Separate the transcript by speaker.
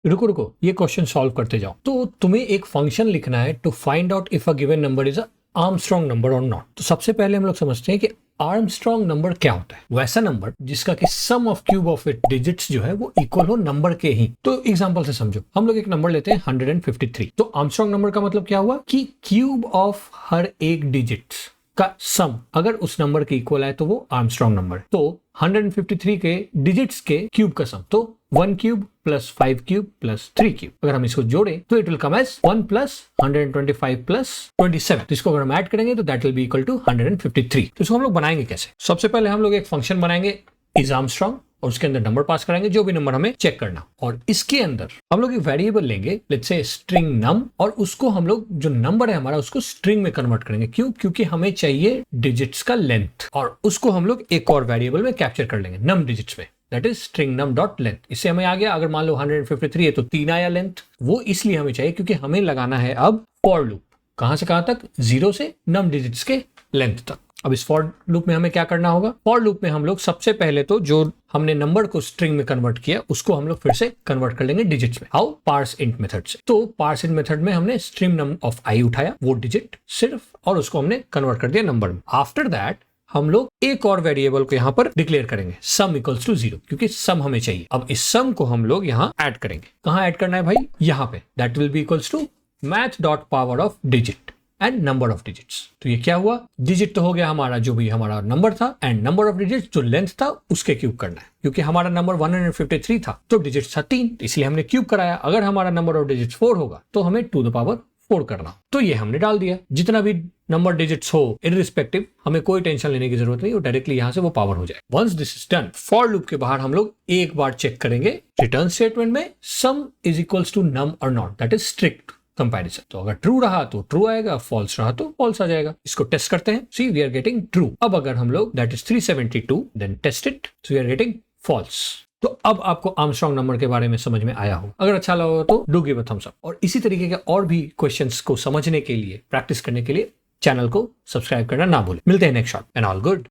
Speaker 1: रुको रुको, ये क्वेश्चन सॉल्व करते जाओ। तो तुम्हें एक फंक्शन लिखना है to find out if a given number is a Armstrong number और नॉट। तो सबसे पहले हम लोग समझते हैं कि आर्मस्ट्रॉन्ग नंबर क्या होता है। वैसा नंबर जिसका कि sum of cube of it digits जो है वो इक्वल हो नंबर के ही। तो एग्जांपल से समझो, हम लोग एक नंबर लेते हैं 153। तो आर्मस्ट्रॉन्ग नंबर का मतलब क्या हुआ कि क्यूब ऑफ हर एक डिजिट्स का सम अगर उस नंबर के इक्वल है तो वो आर्मस्ट्रॉन्ग नंबर है। तो 153 के डिजिट्स के क्यूब का सम, तो 1 cube plus 5 cube plus 3 cube, अगर हम इसको जोड़े तो it will come as 1 plus 125 plus 27। तो इसको अगर हम ऐड करेंगे तो that will be equal to 153। तो इसको हम लोग बनाएंगे कैसे? सबसे पहले हम लोग एक फंक्शन बनाएंगे इज आर्मस्ट्रॉन्ग और उसके अंदर नंबर पास कराएंगे, जो भी नंबर हमें चेक करना। और इसके अंदर हम लोग एक वेरिएबल लेंगे, लेट्स से स्ट्रिंग नम, और उसको हम लोग जो नंबर है हमारा उसको स्ट्रिंग में कन्वर्ट करेंगे। क्यों? क्योंकि हमें चाहिए डिजिट्स का लेंथ, और उसको हम लोग एक और वेरिएबल में कैप्चर कर लेंगे नम डिजिट्स में, that is string num dot length. इससे हमें आ गया, अगर मान लो 153 है तो 3 आया लेंथ। वो इसलिए हमें चाहिए क्योंकि हमें लगाना है अब फॉर लूप। कहां से कहां तक? 0 से नम डिजिट्स के लेंथ तक। अब इस फॉर लूप में हमें क्या करना होगा? फॉर लूप में हम लोग सबसे पहले तो जो हमने नंबर को स्ट्रिंग में कन्वर्ट किया उसको हम लोग फिर से कन्वर्ट कर लेंगे डिजिट्स में। हाउ? पार्स इंट मेथड से। तो पार्स इंट मेथड में हमने स्ट्रिंग नम ऑफ आई उठाया, वो डिजिट सिर्फ, और उसको हमने कन्वर्ट कर दिया नंबर में। आफ्टर दैट हम लोग एक और वेरिएबल को यहाँ पर डिक्लेयर करेंगे, सम इक्वल्स टू 0, क्योंकि सम हमें चाहिए। अब इस सम को हम लोग यहाँ ऐड करेंगे। कहाँ ऐड करना है भाई? यहाँ पे। That will be equals to math dot power of digit and number of digits. तो ये क्या हुआ? डिजिट तो हो गया हमारा जो भी हमारा नंबर था, एंड नंबर ऑफ डिजिट्स जो लेंथ था उसके क्यूब करना है। क्योंकि हमारा नंबर 153 था तो डिजिट्स था 3, इसलिए हमने क्यूब कराया। अगर हमारा नंबर ऑफ डिजिट्स 4 होगा तो हमें टू द पावर 4 करना। तो ये हमने डाल दिया। जितना भी नंबर डिजिट्स हो इररिस्पेक्टिव, हमें कोई टेंशन लेने की जरूरत नहीं, वो डायरेक्टली यहां से वो पावर हो जाए। Once this is done, for loop के बाहर हम लोग एक बार चेक करेंगे रिटर्न स्टेटमेंट में sum is equals to num और not, that is strict comparison. तो अगर ट्रू रहा तो ट्रू आएगा, फॉल्स रहा तो फॉल्स आ जाएगा। इसको टेस्ट करते हैं। See we are getting true. अब अगर हम लोग that is 372 then test it, so we are getting false. तो अब आपको आर्मस्ट्रॉन्ग नंबर के बारे में समझ में आया हो। अगर अच्छा लगा हो तो do give a thumbs up. और इसी तरीके के और भी क्वेश्चंस को समझने के लिए, प्रैक्टिस करने के लिए चैनल को सब्सक्राइब करना ना भूलें। मिलते हैं next shot and all good.